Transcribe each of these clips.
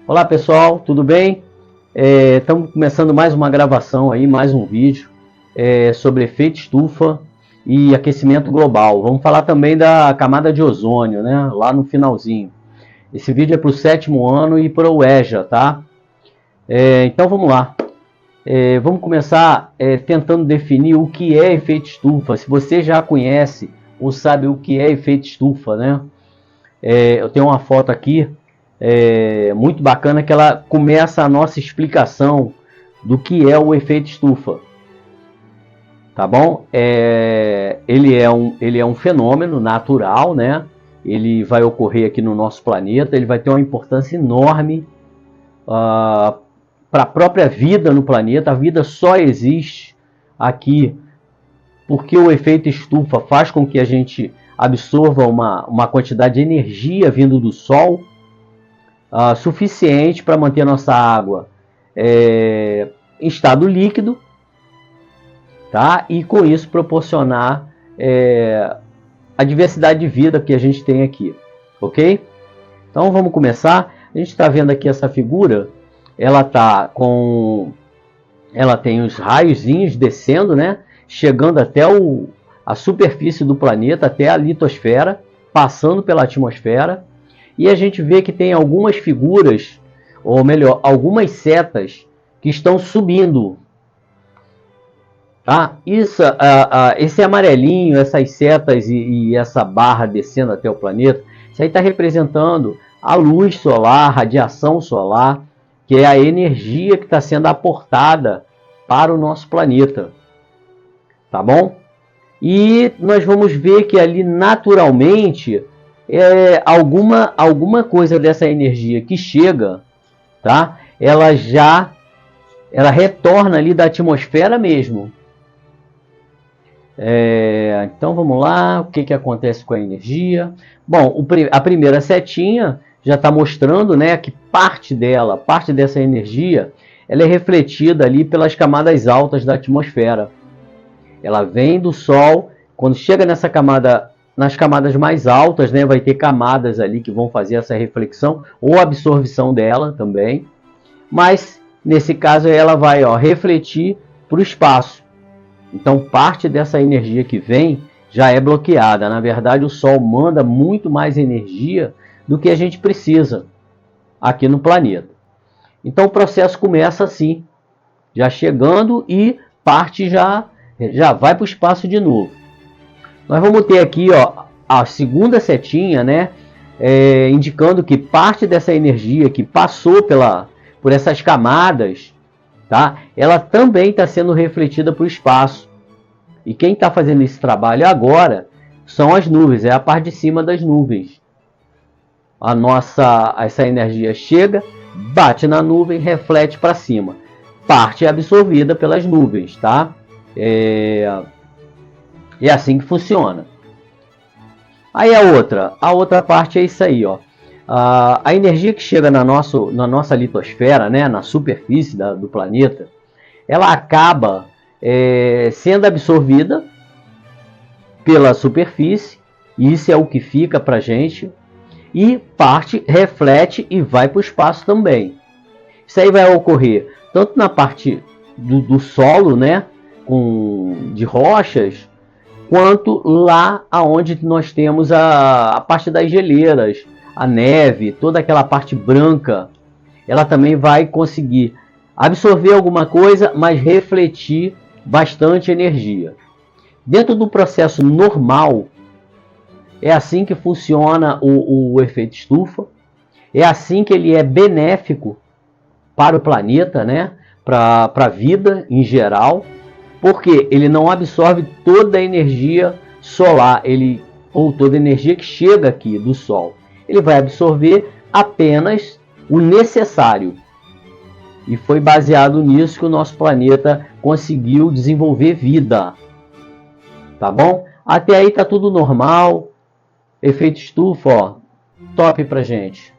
Olá pessoal, tudo bem? Estamos começando mais uma gravação aí, mais um vídeo sobre efeito estufa e aquecimento global. Vamos falar também da camada de ozônio, né? Lá no finalzinho. Esse vídeo é para o 7º ano e para o EJA, tá? Então vamos lá. Vamos começar tentando definir o que é efeito estufa. Se você já conhece ou sabe o que é efeito estufa, né? Eu tenho uma foto aqui muito bacana que ela começa a nossa explicação do que é o efeito estufa, tá bom? Ele é um fenômeno natural, né? Ele vai ocorrer aqui no nosso planeta, ele vai ter uma importância enorme para a própria vida no planeta. A vida só existe aqui porque o efeito estufa faz com que a gente absorva uma quantidade de energia vindo do Sol suficiente para manter a nossa água em estado líquido, tá? E com isso proporcionar a diversidade de vida que a gente tem aqui, ok? Então vamos começar. A gente está vendo aqui essa figura, ela tem os raiozinhos descendo, né? Chegando até a superfície do planeta, até a litosfera, passando pela atmosfera. E a gente vê que tem algumas figuras, ou melhor, algumas setas que estão subindo. Tá? Esse amarelinho, essas setas e essa barra descendo até o planeta, isso aí está representando a luz solar, a radiação solar, que é a energia que está sendo aportada para o nosso planeta. Tá bom? E nós vamos ver que ali naturalmente alguma coisa dessa energia que chega, tá? Ela retorna ali da atmosfera mesmo. Então vamos lá, o que acontece com a energia? Bom, a primeira setinha já está mostrando, né, que parte dessa energia, ela é refletida ali pelas camadas altas da atmosfera. Ela vem do Sol, quando chega nas camadas mais altas, né, vai ter camadas ali que vão fazer essa reflexão ou absorção dela também. Mas, nesse caso, ela vai refletir para o espaço. Então, parte dessa energia que vem já é bloqueada. Na verdade, o Sol manda muito mais energia do que a gente precisa aqui no planeta. Então, o processo começa assim, já chegando e parte já vai para o espaço de novo. Nós vamos ter aqui a segunda setinha, né, indicando que parte dessa energia que passou por essas camadas, tá, ela também está sendo refletida para o espaço. E quem está fazendo esse trabalho agora são as nuvens, é a parte de cima das nuvens. Essa energia chega, bate na nuvem, reflete para cima. Parte é absorvida pelas nuvens, tá? É assim que funciona. Aí a outra parte é isso aí, ó. A energia que chega na nossa litosfera, né, na superfície do planeta, ela acaba sendo absorvida pela superfície, e isso é o que fica para a gente, e parte reflete e vai para o espaço também. Isso aí vai ocorrer tanto na parte do solo, né, de rochas, quanto lá aonde nós temos a parte das geleiras, a neve, toda aquela parte branca, ela também vai conseguir absorver alguma coisa, mas refletir bastante energia. Dentro do processo normal, é assim que funciona o efeito estufa, é assim que ele é benéfico para o planeta, né, para a vida em geral, porque ele não absorve toda a energia solar, ou toda a energia que chega aqui do Sol. Ele vai absorver apenas o necessário. E foi baseado nisso que o nosso planeta conseguiu desenvolver vida. Tá bom? Até aí tá tudo normal. Efeito estufa, ó, top pra gente.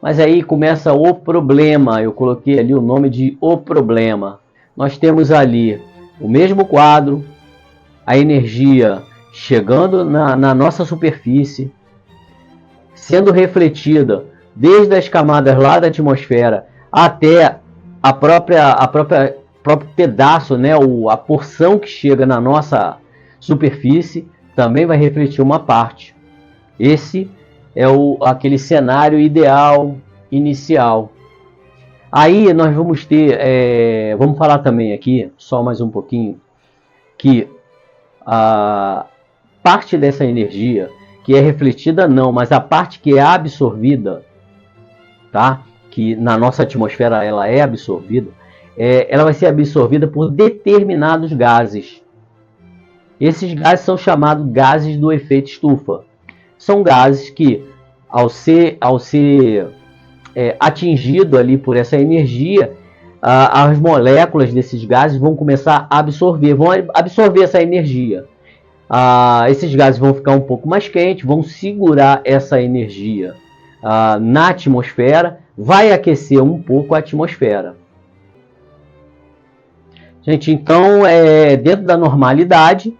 Mas aí começa o problema. Eu coloquei ali o nome de O Problema. Nós temos ali o mesmo quadro, a energia chegando na nossa superfície, sendo refletida desde as camadas lá da atmosfera até a próprio pedaço, né, a porção que chega na nossa superfície, também vai refletir uma parte. Esse é aquele cenário ideal inicial. Aí nós vamos ter, vamos falar também aqui, só mais um pouquinho, que a parte dessa energia que é refletida não, mas a parte que é absorvida, tá? Que na nossa atmosfera ela é absorvida, ela vai ser absorvida por determinados gases. Esses gases são chamados gases do efeito estufa. São gases que, ao ser atingido ali por essa energia, as moléculas desses gases vão começar a absorver essa energia. Esses gases vão ficar um pouco mais quentes, vão segurar essa energia na atmosfera, vai aquecer um pouco a atmosfera. Gente, então, dentro da normalidade,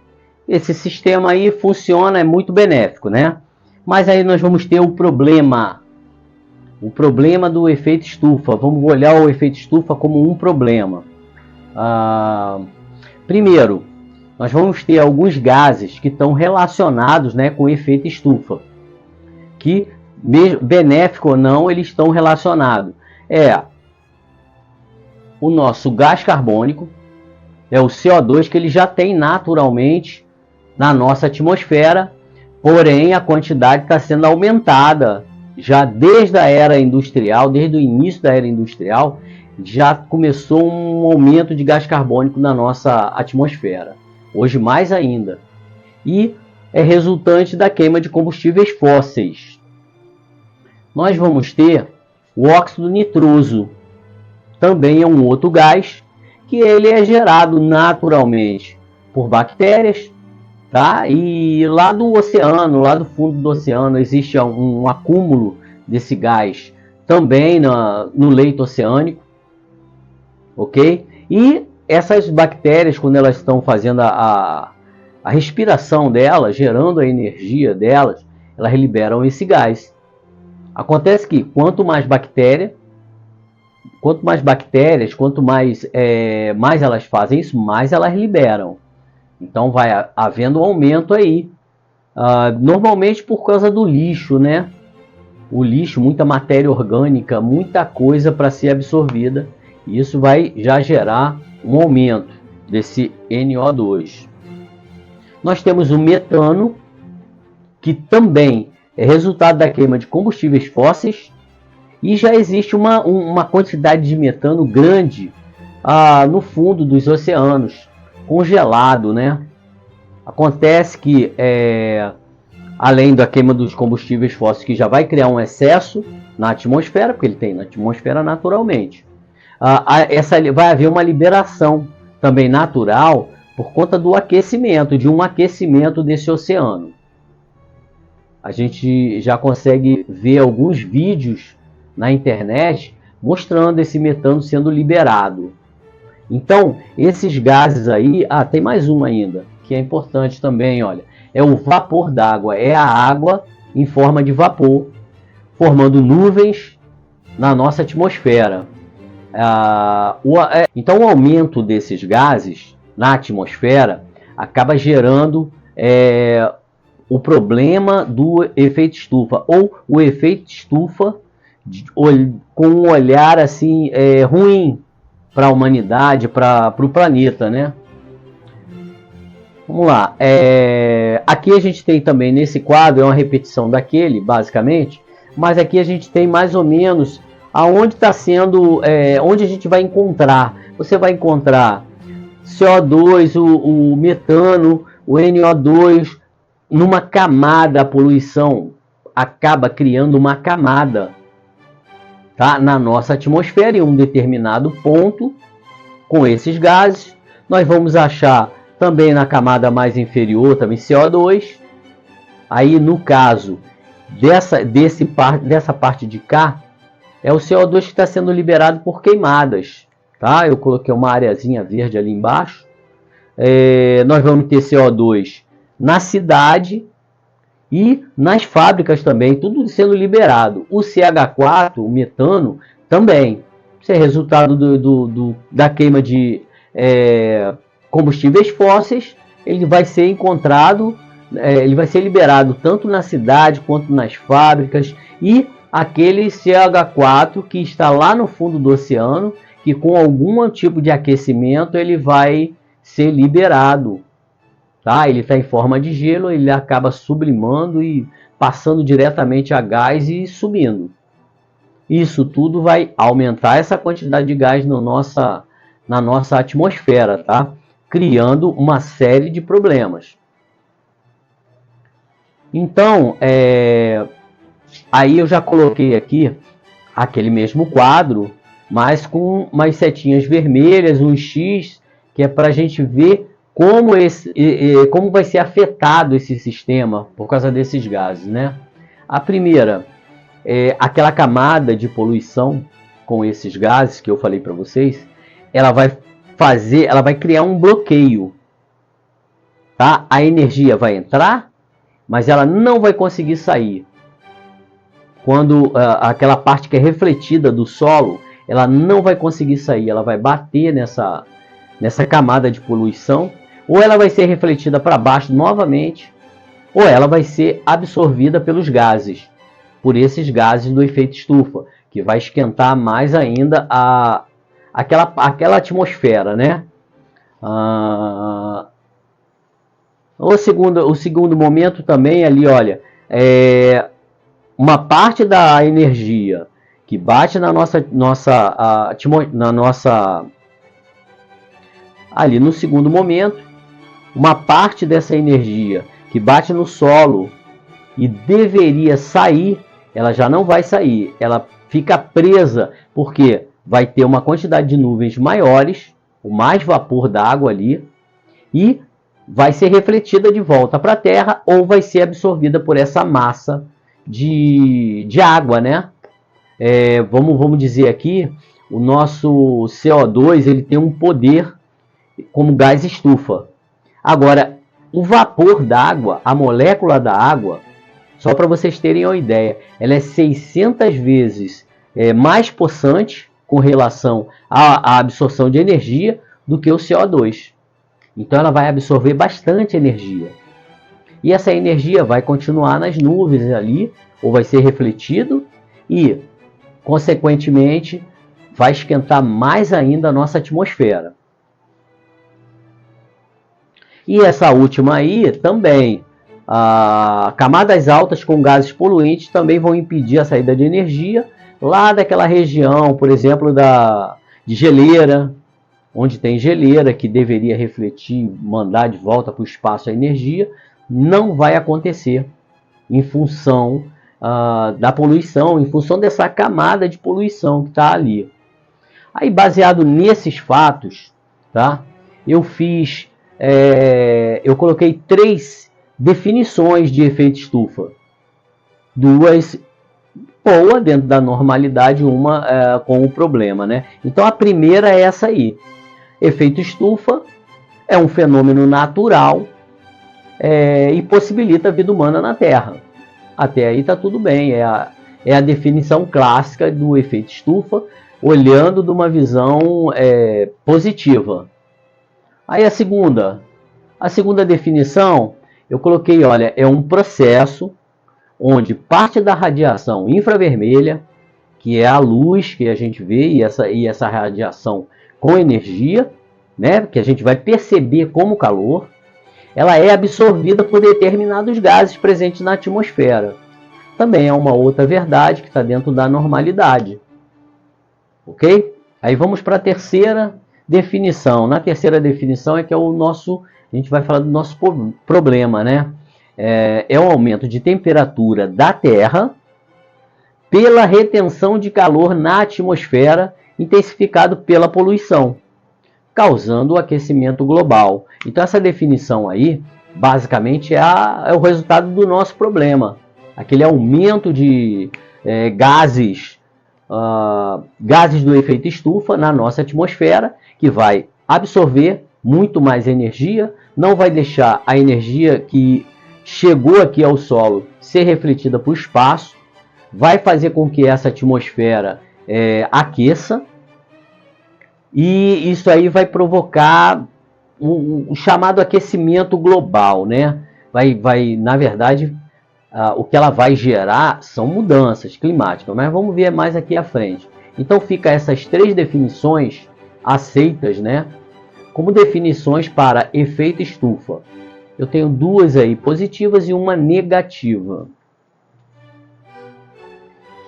esse sistema aí funciona, é muito benéfico, né? Mas aí nós vamos ter o problema do efeito estufa. Vamos olhar o efeito estufa como um problema. Primeiro, nós vamos ter alguns gases que estão relacionados, né, com o efeito estufa, que, benéfico ou não, eles estão relacionados. O nosso gás carbônico, é o CO2, que ele já tem naturalmente na nossa atmosfera, porém a quantidade está sendo aumentada já desde a era industrial, desde o início da era industrial, já começou um aumento de gás carbônico na nossa atmosfera. Hoje mais ainda. E é resultante da queima de combustíveis fósseis. Nós vamos ter o óxido nitroso. Também é um outro gás que ele é gerado naturalmente por bactérias, tá? E lá do oceano, lá do fundo do oceano, existe um acúmulo desse gás também no leito oceânico, ok? E essas bactérias, quando elas estão fazendo a respiração delas, gerando a energia delas, elas liberam esse gás. Acontece que quanto mais bactérias, quanto mais elas fazem isso, mais elas liberam. Então vai havendo um aumento aí. Normalmente por causa do lixo, né? O lixo, muita matéria orgânica, muita coisa para ser absorvida. E isso vai já gerar um aumento desse NO2. Nós temos o metano, que também é resultado da queima de combustíveis fósseis. E já existe uma quantidade de metano grande no fundo dos oceanos, congelado, né? Acontece que, além da queima dos combustíveis fósseis, que já vai criar um excesso na atmosfera, porque ele tem na atmosfera naturalmente, vai haver uma liberação também natural por conta do aquecimento, de um aquecimento desse oceano. A gente já consegue ver alguns vídeos na internet mostrando esse metano sendo liberado. Então, esses gases aí, tem mais um ainda, que é importante também, olha, é o vapor d'água, é a água em forma de vapor, formando nuvens na nossa atmosfera. Então, o aumento desses gases na atmosfera acaba gerando o problema do efeito estufa, ou o efeito estufa com um olhar assim ruim para a humanidade, para o planeta, né? Vamos lá. Aqui a gente tem também nesse quadro, é uma repetição daquele, basicamente, mas aqui a gente tem mais ou menos aonde está sendo, onde a gente vai encontrar. Você vai encontrar CO2, o metano, o NO2, numa camada. A poluição acaba criando uma camada, tá, na nossa atmosfera, em um determinado ponto, com esses gases. Nós vamos achar também na camada mais inferior também CO2. Aí, no caso dessa parte de cá, é o CO2 que está sendo liberado por queimadas, tá? Eu coloquei uma areazinha verde ali embaixo. Nós vamos ter CO2 na cidade E nas fábricas também, tudo sendo liberado. O CH4, o metano, também. Isso é resultado da queima de combustíveis fósseis. Ele vai ser encontrado, ele vai ser liberado tanto na cidade quanto nas fábricas. E aquele CH4 que está lá no fundo do oceano, que com algum tipo de aquecimento ele vai ser liberado. Tá? Ele está em forma de gelo, ele acaba sublimando e passando diretamente a gás e subindo. Isso tudo vai aumentar essa quantidade de gás na nossa atmosfera, tá? Criando uma série de problemas. Então, aí eu já coloquei aqui aquele mesmo quadro, mas com umas setinhas vermelhas, um X, que é para a gente ver como vai ser afetado esse sistema por causa desses gases, né? A primeira é aquela camada de poluição com esses gases que eu falei para vocês, ela vai criar um bloqueio, tá? A energia vai entrar, mas ela não vai conseguir sair. Quando aquela parte que é refletida do solo, ela não vai conseguir sair, ela vai bater nessa camada de poluição, ou ela vai ser refletida para baixo novamente, ou ela vai ser absorvida pelos gases, por esses gases do efeito estufa, que vai esquentar mais ainda aquela atmosfera, né? O segundo momento também ali, olha, uma parte da energia que bate na nossa ali no segundo momento, uma parte dessa energia que bate no solo e deveria sair, ela já não vai sair, ela fica presa, porque vai ter uma quantidade de nuvens maiores, o mais vapor d'água ali, e vai ser refletida de volta para a Terra ou vai ser absorvida por essa massa de água, né? Vamos dizer aqui, o nosso CO2 ele tem um poder como gás estufa. Agora, o vapor d'água, a molécula da água, só para vocês terem uma ideia, ela é 600 vezes mais possante com relação à absorção de energia do que o CO2. Então ela vai absorver bastante energia. E essa energia vai continuar nas nuvens ali, ou vai ser refletido e, consequentemente, vai esquentar mais ainda a nossa atmosfera. E essa última aí também, camadas altas com gases poluentes também vão impedir a saída de energia lá daquela região, por exemplo, de geleira, onde tem geleira que deveria refletir, mandar de volta para o espaço a energia, não vai acontecer em função da poluição, em função dessa camada de poluição que está ali. Aí, baseado nesses fatos, tá? Eu coloquei 3 definições de efeito estufa. 2 boa dentro da normalidade, uma com o problema, né? Então a primeira é essa aí. Efeito estufa é um fenômeno natural e possibilita a vida humana na Terra. Até aí está tudo bem, é a definição clássica do efeito estufa, olhando de uma visão positiva. Aí a segunda definição, eu coloquei, olha, é um processo onde parte da radiação infravermelha, que é a luz que a gente vê, e essa radiação com energia, né, que a gente vai perceber como calor, ela é absorvida por determinados gases presentes na atmosfera. Também é uma outra verdade que está dentro da normalidade. Ok? Aí vamos para a terceira definição. Na terceira definição é que a gente vai falar do nosso problema, né? É o aumento de temperatura da Terra pela retenção de calor na atmosfera intensificado pela poluição, causando o aquecimento global. Então essa definição aí, basicamente, é o resultado do nosso problema. Aquele aumento de gases do efeito estufa na nossa atmosfera, que vai absorver muito mais energia, não vai deixar a energia que chegou aqui ao solo, ser refletida para o espaço, vai fazer com que essa atmosfera aqueça, e isso aí vai provocar o chamado aquecimento global, né? Na verdade, o que ela vai gerar são mudanças climáticas, mas vamos ver mais aqui à frente. Então fica essas 3 definições aceitas, né, como definições para efeito estufa. Eu tenho 2 aí positivas e uma negativa.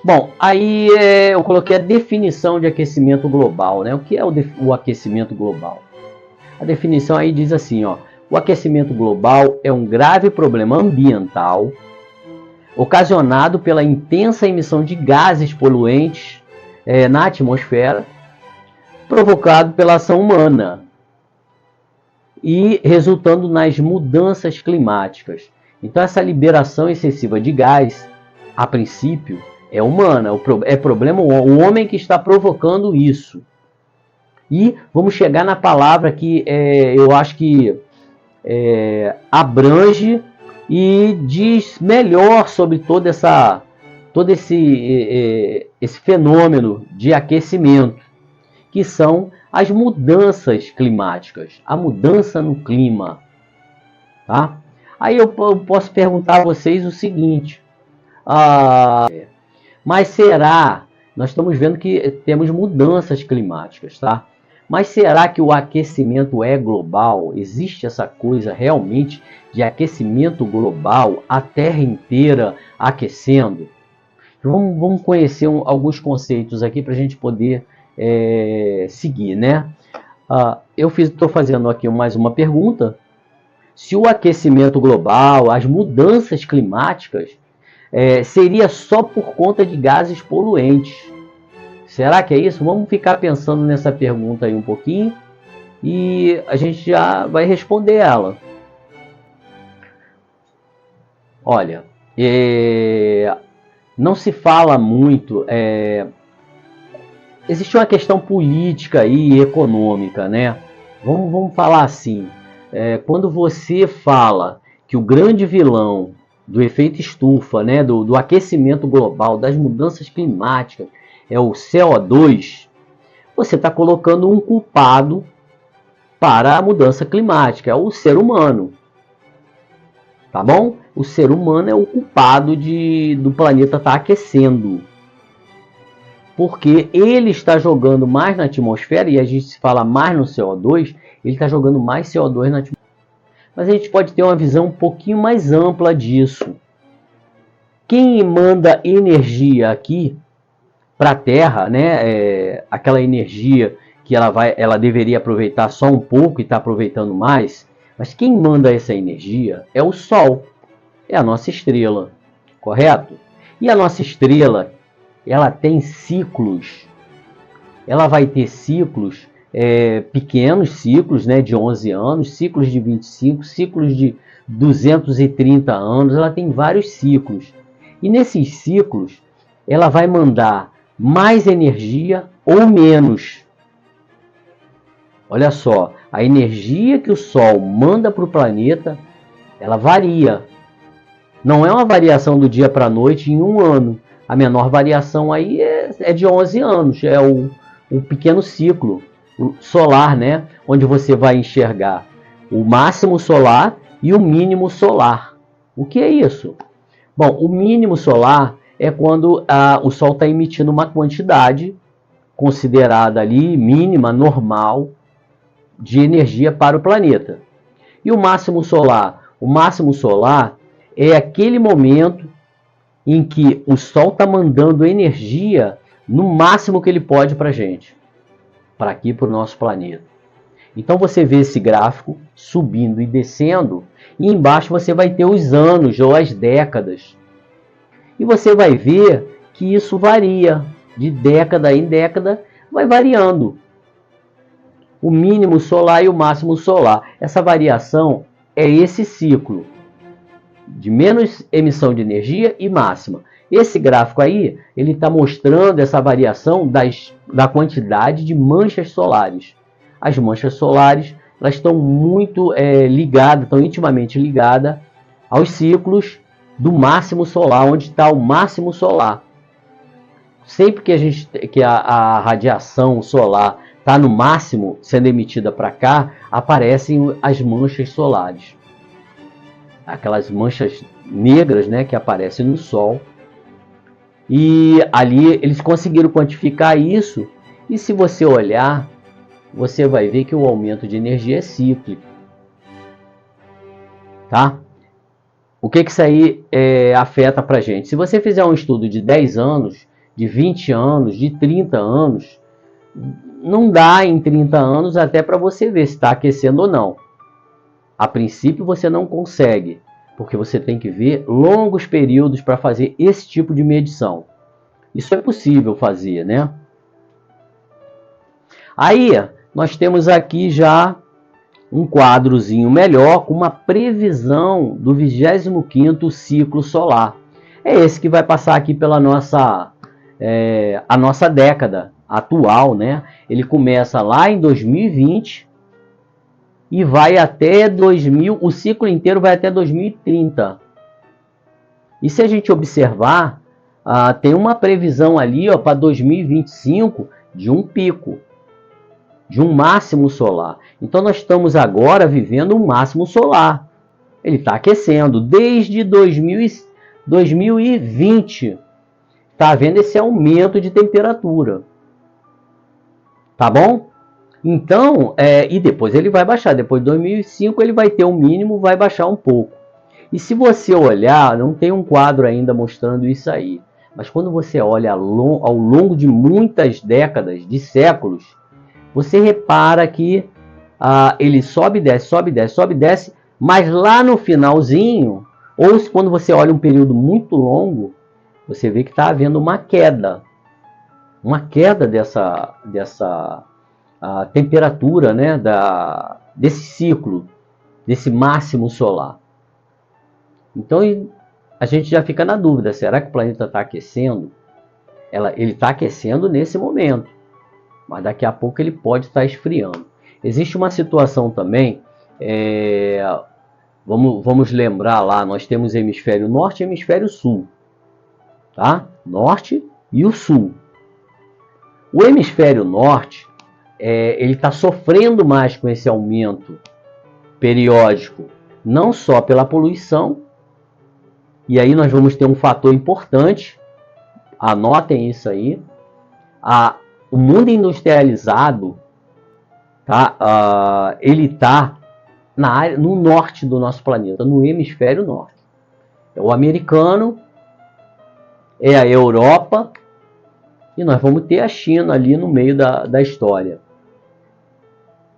Bom, aí eu coloquei a definição de aquecimento global, né? O que é o aquecimento global? A definição aí diz assim, ó: o aquecimento global é um grave problema ambiental ocasionado pela intensa emissão de gases poluentes na atmosfera, provocado pela ação humana e resultando nas mudanças climáticas. Então, essa liberação excessiva de gás, a princípio, é humana, é problema o homem que está provocando isso. E vamos chegar na palavra que eu acho que abrange e diz melhor sobre todo esse fenômeno de aquecimento, que são as mudanças climáticas, a mudança no clima. Tá? Aí eu posso perguntar a vocês o seguinte, mas será, nós estamos vendo que temos mudanças climáticas, tá? Mas será que o aquecimento é global? Existe essa coisa realmente de aquecimento global, a Terra inteira aquecendo? Vamos conhecer alguns conceitos aqui para a gente poder seguir, né? Eu estou fazendo aqui mais uma pergunta. Se o aquecimento global, as mudanças climáticas, seria só por conta de gases poluentes? Será que é isso? Vamos ficar pensando nessa pergunta aí um pouquinho e a gente já vai responder ela. Olha, não se fala muito, existe uma questão política e econômica, né? Vamos falar assim, quando você fala que o grande vilão do efeito estufa, né, do aquecimento global, das mudanças climáticas, é o CO2, você está colocando um culpado para a mudança climática, é o ser humano. Tá bom? O ser humano é o culpado do planeta estar aquecendo. Porque ele está jogando mais na atmosfera, e a gente se fala mais no CO2, ele está jogando mais CO2 na atmosfera. Mas a gente pode ter uma visão um pouquinho mais ampla disso. Quem manda energia aqui para a Terra, né, aquela energia que ela deveria aproveitar só um pouco e está aproveitando mais, mas quem manda essa energia é o Sol, é a nossa estrela, correto? E a nossa estrela, ela tem ciclos, ela vai ter ciclos, pequenos ciclos, né, de 11 anos, ciclos de 25, ciclos de 230 anos, ela tem vários ciclos. E nesses ciclos, ela vai mandar mais energia ou menos. Olha só, a energia que o Sol manda para o planeta, ela varia. Não é uma variação do dia para a noite em um ano. A menor variação aí é de 11 anos, é o pequeno ciclo solar, né? Onde você vai enxergar o máximo solar e o mínimo solar. O que é isso? Bom, o mínimo solar é quando o Sol está emitindo uma quantidade considerada ali mínima, normal, de energia para o planeta. E o máximo solar? O máximo solar é aquele momento em que o Sol está mandando energia no máximo que ele pode para a gente, para aqui, para o nosso planeta. Então você vê esse gráfico subindo e descendo, e embaixo você vai ter os anos ou as décadas. E você vai ver que isso varia, de década em década, vai variando. O mínimo solar e o máximo solar. Essa variação é esse ciclo de menos emissão de energia e máxima. Esse gráfico aí, ele está mostrando essa variação da quantidade de manchas solares. As manchas solares, elas estão muito ligadas, estão intimamente ligadas aos ciclos do máximo solar, onde está o máximo solar. Sempre que a radiação solar está no máximo sendo emitida para cá, aparecem as manchas solares. Aquelas manchas negras, né, que aparecem no Sol. E ali eles conseguiram quantificar isso. E se você olhar, você vai ver que o aumento de energia é cíclico. Tá? O que isso aí afeta para a gente? Se você fizer um estudo de 10 anos, de 20 anos, de 30 anos, não dá em 30 anos até para você ver se está aquecendo ou não. A princípio você não consegue, porque você tem que ver longos períodos para fazer esse tipo de medição. Isso é possível fazer, né? Aí nós temos aqui já um quadrozinho melhor com uma previsão do 25º ciclo solar. É esse que vai passar aqui pela a nossa década atual, né? Ele começa lá em 2020 e vai até o ciclo inteiro vai até 2030. E se a gente observar, tem uma previsão ali para 2025 de um pico, de um máximo solar. Então nós estamos agora vivendo um máximo solar. Ele está aquecendo desde 2020. Está havendo esse aumento de temperatura. Tá bom? Então, e depois ele vai baixar. Depois de 2005 ele vai ter o mínimo, vai baixar um pouco. E se você olhar, não tem um quadro ainda mostrando isso aí. Mas quando você olha ao longo de muitas décadas, de séculos, você repara que ele sobe, desce, sobe, desce, sobe, desce, mas lá no finalzinho, ou quando você olha um período muito longo, você vê que está havendo uma queda dessa temperatura, né, desse ciclo, desse máximo solar. Então a gente já fica na dúvida, será que o planeta está aquecendo? Ele está aquecendo nesse momento, mas daqui a pouco ele pode estar esfriando. Existe uma situação também, vamos lembrar lá, nós temos hemisfério norte e hemisfério sul, tá? Norte e o sul. O hemisfério norte, ele está sofrendo mais com esse aumento periódico, não só pela poluição, e aí nós vamos ter um fator importante, anotem isso aí, o mundo industrializado, tá? Ele está no norte do nosso planeta, no hemisfério norte. É o americano, é a Europa, e nós vamos ter a China ali no meio da história.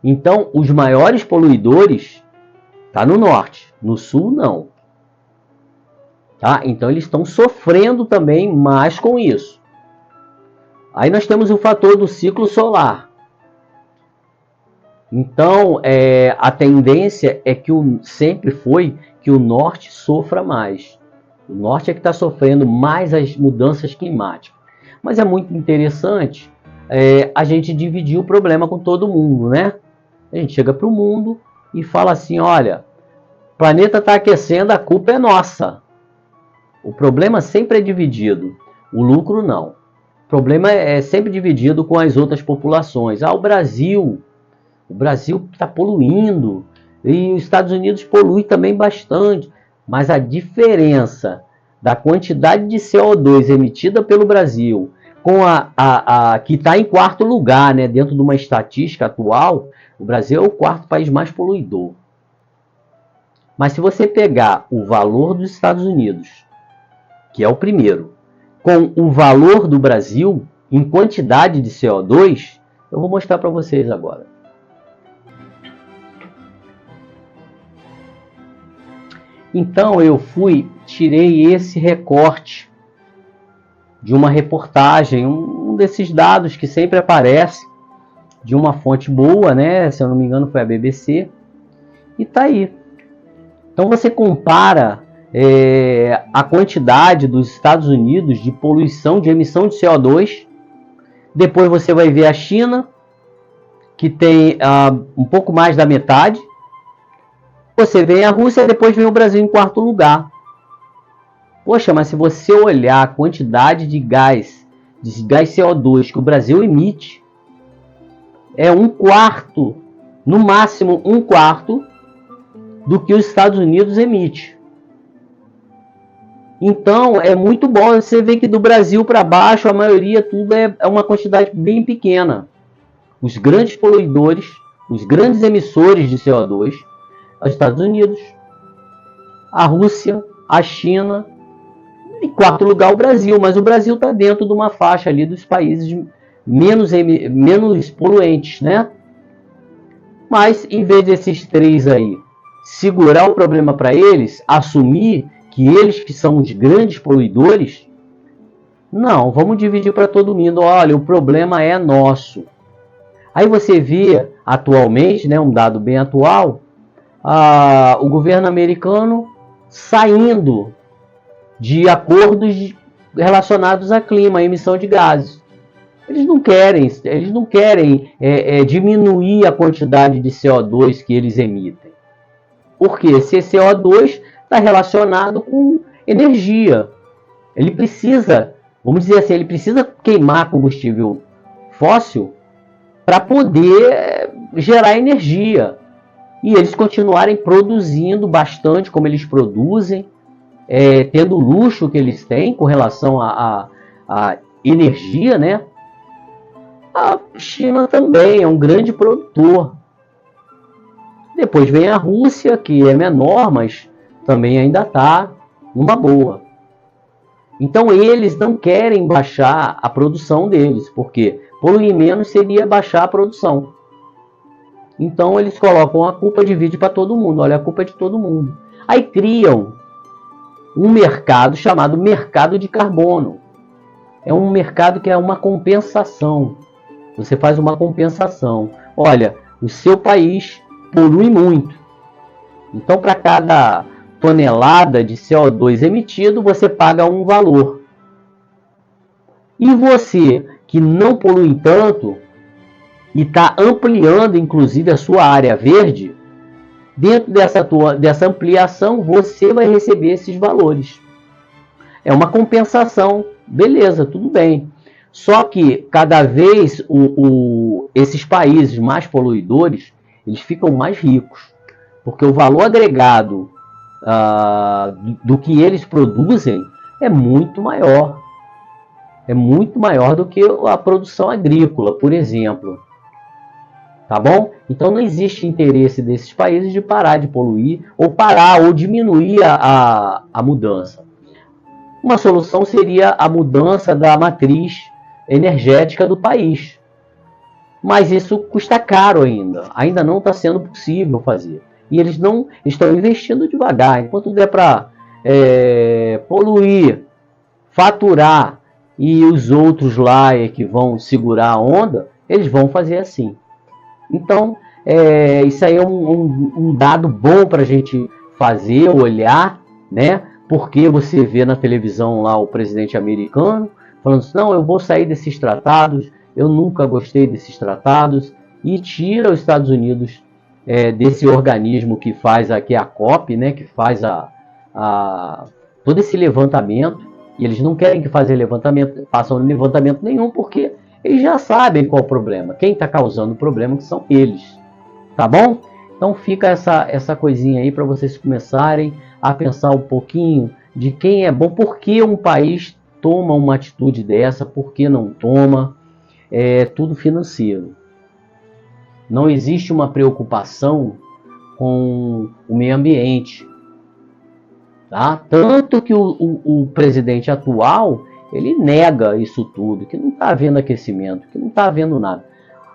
Então, os maiores poluidores estão no norte, no sul não. Tá? Então, eles estão sofrendo também mais com isso. Aí nós temos o fator do ciclo solar. Então, a tendência é que sempre foi que o norte sofra mais. O norte é que está sofrendo mais as mudanças climáticas. Mas é muito interessante a gente dividir o problema com todo mundo, né? A gente chega para o mundo e fala assim, olha, o planeta está aquecendo, a culpa é nossa. O problema sempre é dividido, o lucro não. O problema é sempre dividido com as outras populações. O Brasil está poluindo e os Estados Unidos polui também bastante. Mas a diferença da quantidade de CO2 emitida pelo Brasil com que está em quarto lugar, né, dentro de uma estatística atual, o Brasil é o quarto país mais poluidor. Mas se você pegar o valor dos Estados Unidos, que é o primeiro, com o valor do Brasil em quantidade de CO2, eu vou mostrar para vocês agora. Então eu tirei esse recorte de uma reportagem, um desses dados que sempre aparece, de uma fonte boa, né? Se eu não me engano foi a BBC, e tá aí. Então você compara a quantidade dos Estados Unidos de poluição, de emissão de CO2, depois você vai ver a China, que tem um pouco mais da metade, Você vem a Rússia, depois vem o Brasil em quarto lugar. Poxa, mas se você olhar a quantidade de gás CO2 que o Brasil emite, é um quarto, no máximo um quarto, do que os Estados Unidos emite. Então, é muito bom. Você vê que do Brasil para baixo, a maioria, tudo é uma quantidade bem pequena. Os grandes poluidores, os grandes emissores de CO2, os Estados Unidos, a Rússia, a China, em quarto lugar o Brasil. Mas o Brasil está dentro de uma faixa ali dos países menos poluentes, né? Mas, em vez desses três aí segurar o problema para eles, assumir que eles que são os grandes poluidores, não, vamos dividir para todo mundo. Olha, o problema é nosso. Aí você vê atualmente, né, um dado bem atual, o governo americano saindo de acordos relacionados a clima, a emissão de gases. Eles não querem diminuir a quantidade de CO2 que eles emitem. Porque esse CO2 está relacionado com energia. Ele precisa, vamos dizer assim, ele precisa queimar combustível fóssil para poder gerar energia. E eles continuarem produzindo bastante como eles produzem, tendo o luxo que eles têm com relação à energia, né? A China também é um grande produtor. Depois vem a Rússia, que é menor, mas também ainda está numa boa. Então eles não querem baixar a produção deles, porque poluir menos seria baixar a produção. Então eles colocam a culpa, divide para todo mundo. Olha, a culpa é de todo mundo. Aí criam um mercado chamado mercado de carbono. É um mercado que é uma compensação. Você faz uma compensação. Olha, o seu país polui muito. Então, para cada tonelada de CO2 emitido, você paga um valor. E você, que não polui tanto, e está ampliando, inclusive, a sua área verde, dentro dessa ampliação, você vai receber esses valores. É uma compensação. Beleza, tudo bem. Só que cada vez esses países mais poluidores, eles ficam mais ricos, porque o valor agregado do que eles produzem é muito maior. É muito maior do que a produção agrícola, por exemplo. Tá bom? Então não existe interesse desses países de parar de poluir, ou parar ou diminuir a mudança. Uma solução seria a mudança da matriz energética do país. Mas isso custa caro ainda não está sendo possível fazer. E eles não estão investindo devagar. Enquanto der para poluir, faturar, e os outros lá que vão segurar a onda, eles vão fazer assim. Então, isso aí é um dado bom para a gente fazer, olhar, né? Porque você vê na televisão lá o presidente americano falando assim, não, eu vou sair desses tratados, eu nunca gostei desses tratados, e tira os Estados Unidos desse organismo que faz aqui a COP, né, que faz todo esse levantamento, e eles não querem que façam levantamento nenhum, porque eles já sabem qual é o problema. Quem está causando o problema são eles. Tá bom? Então fica essa coisinha aí para vocês começarem a pensar um pouquinho de quem é bom, por que um país toma uma atitude dessa, por que não toma. É tudo financeiro. Não existe uma preocupação com o meio ambiente. Tá? Tanto que o presidente atual, ele nega isso tudo, que não está havendo aquecimento, que não está havendo nada.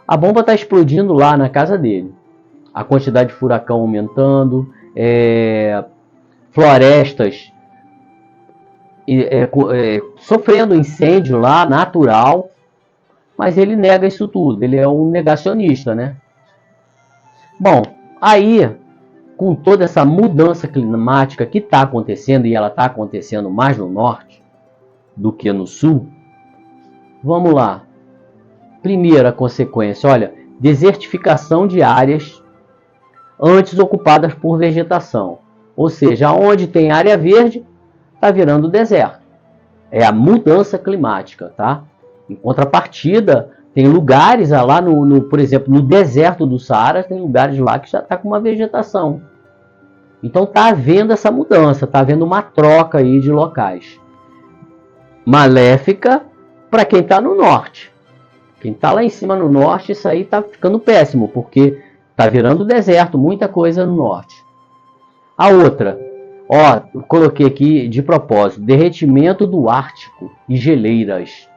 A bomba está explodindo lá na casa dele. A quantidade de furacão aumentando, florestas sofrendo incêndio lá, natural, mas ele nega isso tudo, ele é um negacionista, né? Bom, aí, com toda essa mudança climática que está acontecendo, e ela está acontecendo mais no norte do que no sul, vamos lá. Primeira consequência, olha, desertificação de áreas, antes ocupadas por vegetação. Ou seja, onde tem área verde, está virando deserto. É a mudança climática, tá? Em contrapartida, tem lugares lá, por exemplo, no deserto do Saara, tem lugares lá que já está com uma vegetação. Então está havendo essa mudança, está havendo uma troca aí de locais. Maléfica para quem está no norte. Quem está lá em cima no norte, isso aí está ficando péssimo, porque está virando deserto, muita coisa no norte. A outra, ó, eu coloquei aqui de propósito, derretimento do Ártico e geleiras.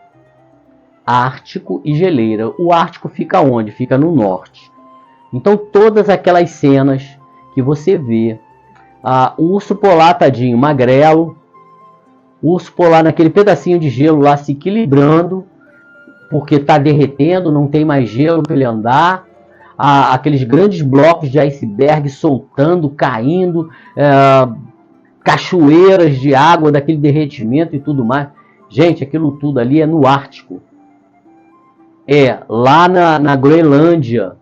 Ártico e geleira. O Ártico fica onde? Fica no norte. Então todas aquelas cenas que você vê, o urso polar tadinho, magrelo, o urso polar naquele pedacinho de gelo lá se equilibrando, porque está derretendo, não tem mais gelo para ele andar, aqueles grandes blocos de iceberg soltando, caindo, cachoeiras de água daquele derretimento e tudo mais. Gente, aquilo tudo ali é no Ártico. É lá na Groenlândia,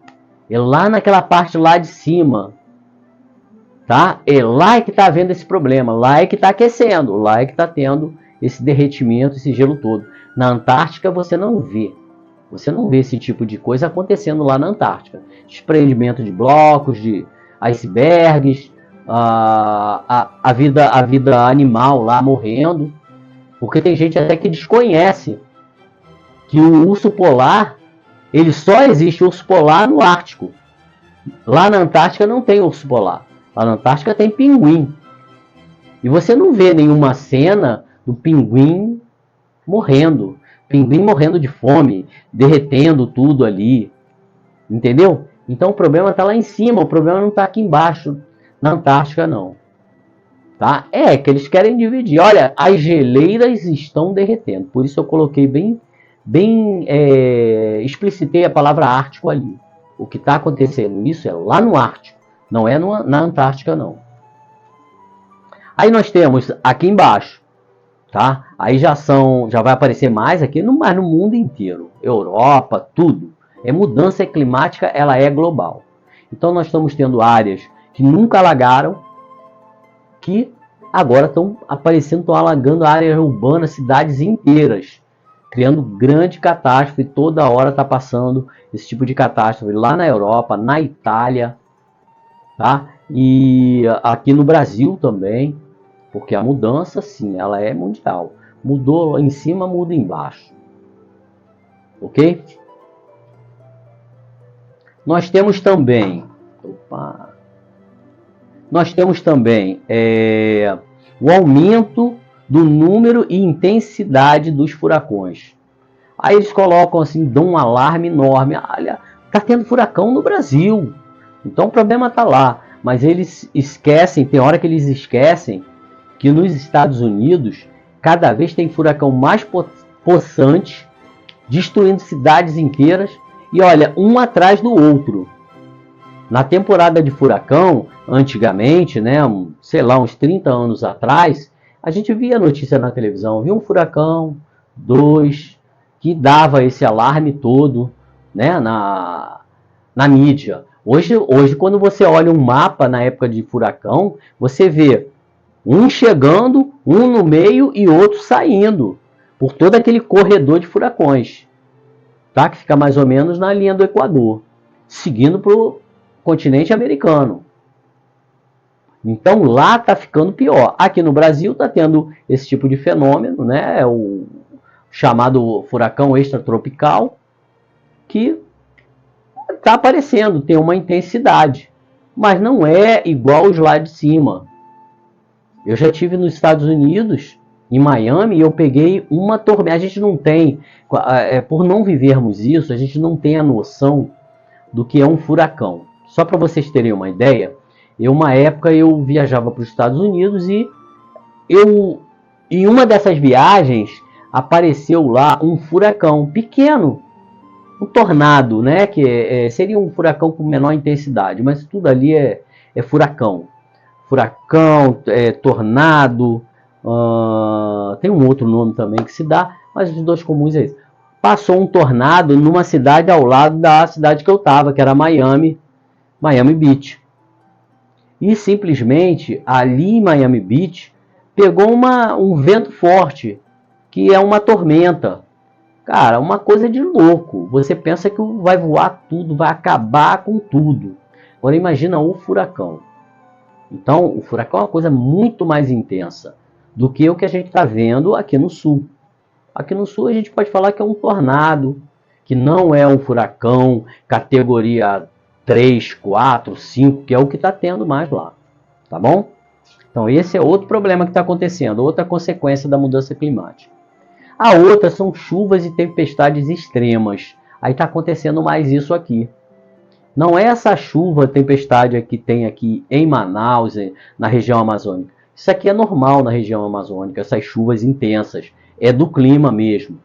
é lá naquela parte lá de cima, tá? É lá que está havendo esse problema, lá é que está aquecendo, lá é que está tendo esse derretimento, esse gelo todo. Na Antártica você não vê esse tipo de coisa acontecendo lá na Antártica. Desprendimento de blocos, de icebergs, a vida animal lá morrendo, porque tem gente até que desconhece que o urso polar, ele só existe urso polar no Ártico. Lá na Antártica não tem urso polar. Lá na Antártica tem pinguim. E você não vê nenhuma cena do pinguim morrendo. Pinguim morrendo de fome, derretendo tudo ali. Entendeu? Então o problema está lá em cima, o problema não está aqui embaixo, na Antártica não. Tá? É que eles querem dividir. Olha, as geleiras estão derretendo. Por isso eu coloquei explicitei a palavra Ártico ali. O que está acontecendo, isso é lá no Ártico, não é na Antártica não. Aí nós temos aqui embaixo, tá? Aí já vai aparecer mais aqui, mas no mundo inteiro, Europa, tudo. Mudança climática, ela é global. Então nós estamos tendo áreas que nunca alagaram, que agora estão aparecendo, estão alagando áreas urbanas, cidades inteiras, criando grande catástrofe. Toda hora está passando esse tipo de catástrofe lá na Europa, na Itália, tá? E aqui no Brasil também, porque a mudança, sim, ela é mundial. Mudou lá em cima, muda embaixo. Ok? Nós temos também o aumento do número e intensidade dos furacões. Aí eles colocam assim, dão um alarme enorme. Olha, está tendo furacão no Brasil. Então o problema está lá. Mas eles esquecem, tem hora que eles esquecem que nos Estados Unidos cada vez tem furacão mais possante, destruindo cidades inteiras. E olha, um atrás do outro. Na temporada de furacão, antigamente, né, sei lá, uns 30 anos atrás, a gente via notícia na televisão, via um furacão, 2, que dava esse alarme todo, né, na mídia. Hoje, quando você olha um mapa na época de furacão, você vê um chegando, um no meio e outro saindo, por todo aquele corredor de furacões, tá? Que fica mais ou menos na linha do Equador, seguindo para o continente americano. Então lá está ficando pior. Aqui no Brasil está tendo esse tipo de fenômeno, né? O chamado furacão extratropical, que está aparecendo, tem uma intensidade, mas não é igual os lá de cima. Eu já estive nos Estados Unidos, em Miami, e eu peguei uma tormenta. A gente não tem, por não vivermos isso, a gente não tem a noção do que é um furacão. Só para vocês terem uma ideia, uma época eu viajava para os Estados Unidos e em uma dessas viagens apareceu lá um furacão pequeno, um tornado, né? Que seria um furacão com menor intensidade, mas tudo ali é furacão. Furacão, tornado, tem um outro nome também que se dá, mas os dois comuns é isso. Passou um tornado numa cidade ao lado da cidade que eu estava, que era Miami Beach. E simplesmente ali em Miami Beach pegou um vento forte, que é uma tormenta. Cara, uma coisa de louco. Você pensa que vai voar tudo, vai acabar com tudo. Agora imagina o furacão. Então, o furacão é uma coisa muito mais intensa do que o que a gente está vendo aqui no sul. Aqui no sul a gente pode falar que é um tornado, que não é um furacão categoria 3, 4, 5, que é o que está tendo mais lá. Tá bom? Então esse é outro problema que está acontecendo, outra consequência da mudança climática. A outra são chuvas e tempestades extremas. Aí está acontecendo mais isso aqui. Não é essa chuva, tempestade que tem aqui em Manaus, na região amazônica. Isso aqui é normal na região amazônica, essas chuvas intensas. É do clima mesmo.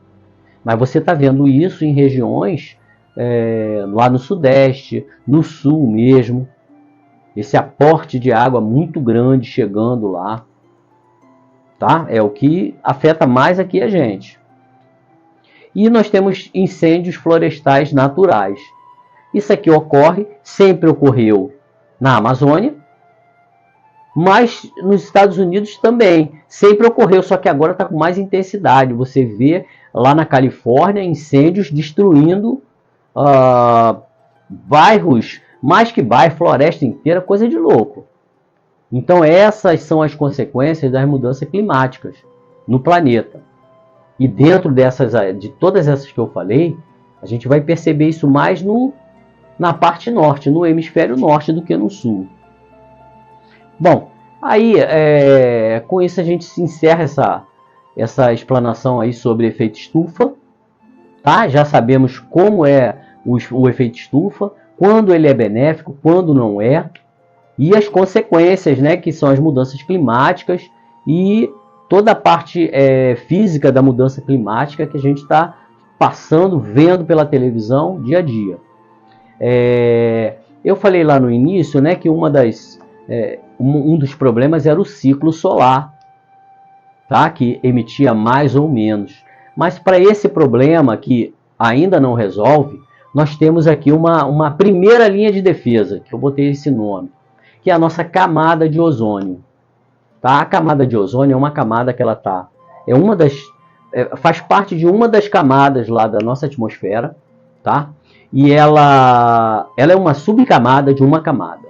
Mas você está vendo isso em regiões lá no sudeste, no sul mesmo. Esse aporte de água muito grande chegando lá. Tá? É o que afeta mais aqui a gente. E nós temos incêndios florestais naturais. Isso aqui ocorre, sempre ocorreu na Amazônia, mas nos Estados Unidos também. Sempre ocorreu, só que agora está com mais intensidade. Você vê lá na Califórnia incêndios destruindo bairros, mais que bairro, floresta inteira, coisa de louco. Então essas são as consequências das mudanças climáticas no planeta. E dentro de todas essas que eu falei, a gente vai perceber isso mais na parte norte, no hemisfério norte do que no sul. Bom, aí com isso a gente se encerra essa explanação aí sobre efeito estufa. Tá? Já sabemos como é o efeito estufa, quando ele é benéfico, quando não é, e as consequências, né, que são as mudanças climáticas e toda a parte física da mudança climática que a gente está passando, vendo pela televisão dia a dia. Eu falei lá no início, né, que um dos problemas era o ciclo solar, tá, que emitia mais ou menos. Mas para esse problema que ainda não resolve, nós temos aqui uma primeira linha de defesa, que eu botei esse nome, que é a nossa camada de ozônio. Tá? A camada de ozônio é uma camada que ela faz parte de uma das camadas lá da nossa atmosfera, tá? E ela é uma subcamada de uma camada.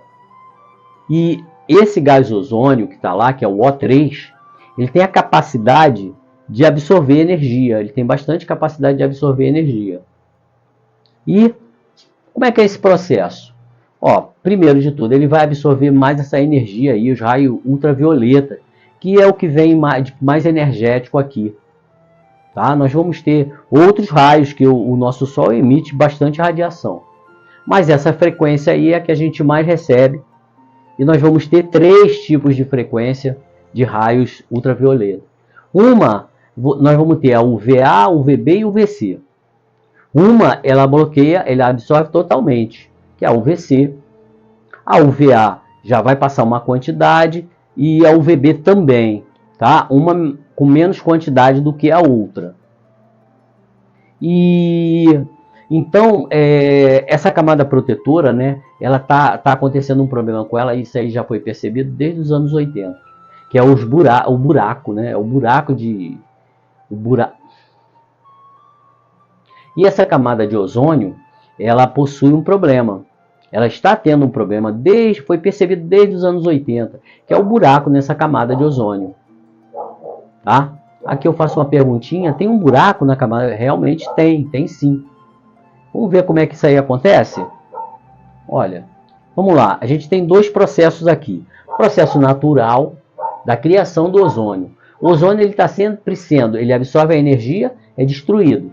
E esse gás ozônio que está lá, que é o O3, ele tem a capacidade de absorver energia. Ele tem bastante capacidade de absorver energia. E como é que é esse processo? Primeiro de tudo, ele vai absorver mais essa energia aí, os raios ultravioleta, que é o que vem mais energético aqui. Tá? Nós vamos ter outros raios que o nosso Sol emite bastante radiação. Mas essa frequência aí é a que a gente mais recebe. E nós vamos ter 3 tipos de frequência de raios ultravioleta. Nós vamos ter a UVA, UVB e UVC. Uma, ela bloqueia, ela absorve totalmente, que é a UVC. A UVA já vai passar uma quantidade e a UVB também, tá? Uma com menos quantidade do que a outra. E então, essa camada protetora, né, ela tá acontecendo um problema com ela, isso aí já foi percebido desde os anos 80, que é o buraco, né? E essa camada de ozônio, ela possui um problema. Ela está tendo um problema, foi percebido desde os anos 80, que é o buraco nessa camada de ozônio. Tá? Aqui eu faço uma perguntinha, tem um buraco na camada? Realmente tem sim. Vamos ver como é que isso aí acontece? Olha, vamos lá, a gente tem 2 processos aqui. O processo natural da criação do ozônio. O ozônio ele está sempre ele absorve a energia, é destruído.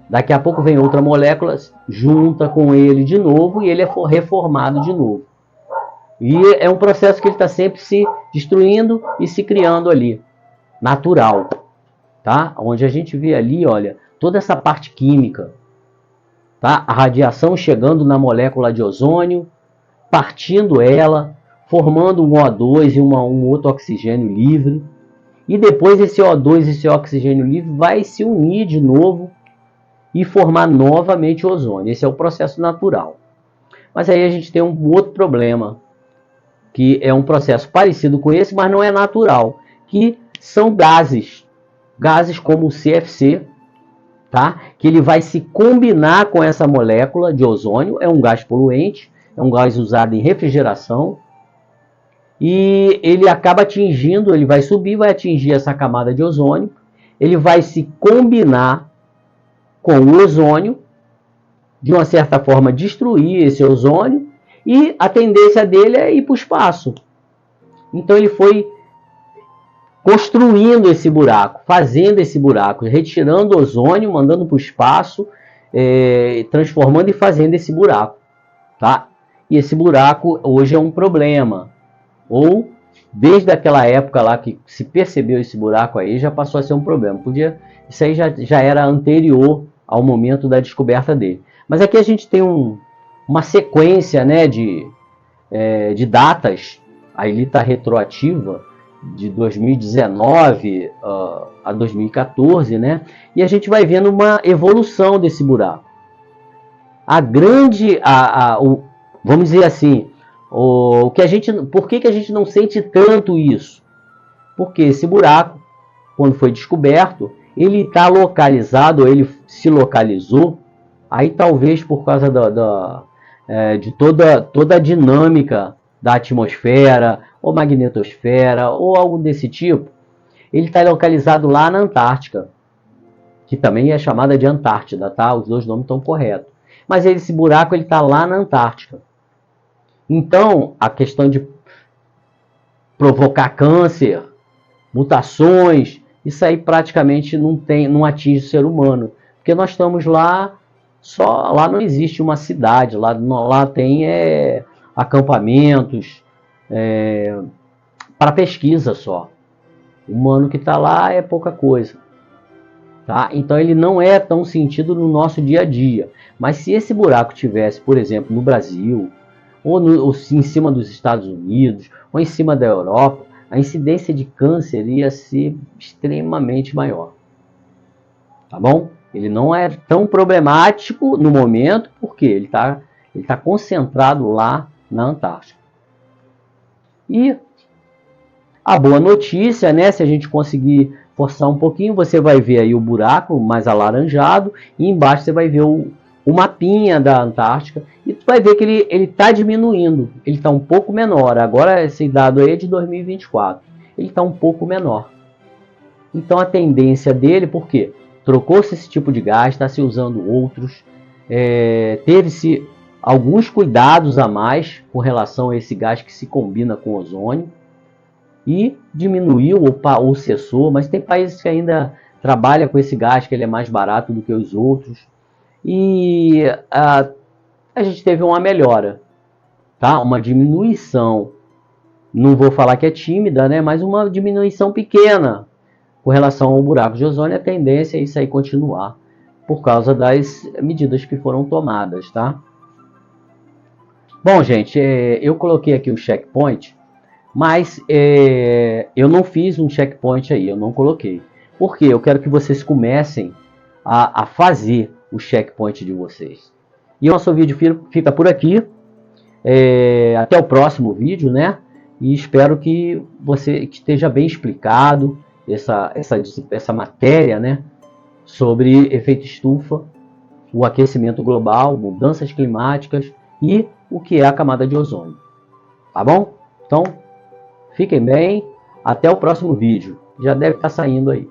Daqui a pouco vem outra molécula, junta com ele de novo e ele é reformado de novo. E é um processo que ele está sempre se destruindo e se criando ali, natural. Tá? Onde a gente vê ali, olha, toda essa parte química. Tá? A radiação chegando na molécula de ozônio, partindo ela, formando um O2 e um outro oxigênio livre. E depois esse O2 e esse oxigênio livre vai se unir de novo e formar novamente o ozônio. Esse é o processo natural. Mas aí a gente tem um outro problema. que é um processo parecido com esse, mas não é natural, que são gases como o CFC, tá? Que ele vai se combinar com essa molécula de ozônio, é um gás poluente, é um gás usado em refrigeração, e ele acaba atingindo, ele vai subir, vai atingir essa camada de ozônio, ele vai se combinar com o ozônio, de uma certa forma destruir esse ozônio, e a tendência dele é ir para o espaço. Então ele foi construindo esse buraco, fazendo esse buraco, retirando o ozônio, mandando para o espaço, transformando e fazendo esse buraco, tá? E esse buraco hoje é um problema. Ou desde aquela época lá que se percebeu esse buraco aí, já passou a ser um problema. Isso aí já era anterior ao momento da descoberta dele. Mas aqui a gente tem uma sequência, né, de datas, a ilita retroativa, de 2019 a 2014, né? E a gente vai vendo uma evolução desse buraco. Vamos dizer assim, por que a gente não sente tanto isso? Porque esse buraco, quando foi descoberto, ele está localizado, ele se localizou, aí talvez por causa de toda a dinâmica da atmosfera, ou magnetosfera, ou algo desse tipo, ele está localizado lá na Antártica, que também é chamada de Antártida, tá? Os dois nomes estão corretos. Mas esse buraco está lá na Antártica. Então, a questão de provocar câncer, mutações, isso aí praticamente não atinge o ser humano. Porque nós estamos lá, lá não existe uma cidade, lá tem acampamentos para pesquisa só. O humano que está lá é pouca coisa. Tá? Então ele não é tão sentido no nosso dia a dia. Mas se esse buraco tivesse, por exemplo, no Brasil, ou em cima dos Estados Unidos, ou em cima da Europa, a incidência de câncer ia ser extremamente maior. Tá bom? Ele não é tão problemático no momento, porque ele tá concentrado lá na Antártica. E a boa notícia, né, se a gente conseguir forçar um pouquinho, você vai ver aí o buraco mais alaranjado, e embaixo você vai ver o mapinha da Antártica, e tu vai ver que ele está diminuindo, ele está um pouco menor. Agora esse dado aí é de 2024, ele está um pouco menor. Então a tendência dele, por quê? Trocou-se esse tipo de gás, está se usando outros, teve-se alguns cuidados a mais com relação a esse gás que se combina com ozônio, e diminuiu ou cessou, mas tem países que ainda trabalham com esse gás, que ele é mais barato do que os outros, e a gente teve uma melhora, tá? Uma diminuição, não vou falar que é tímida, né? Mas uma diminuição pequena com relação ao buraco de ozônio. A tendência é isso aí continuar, por causa das medidas que foram tomadas, tá? Bom, gente, eu coloquei aqui o checkpoint, mas eu não fiz um checkpoint aí, eu não coloquei. Por quê? Eu quero que vocês comecem a fazer o checkpoint de vocês. E o nosso vídeo fica por aqui. Até o próximo vídeo, né? E espero que você esteja bem explicado essa matéria, né? Sobre efeito estufa, o aquecimento global, mudanças climáticas e o que é a camada de ozônio. Tá bom? Então, fiquem bem. Até o próximo vídeo. Já deve estar saindo aí.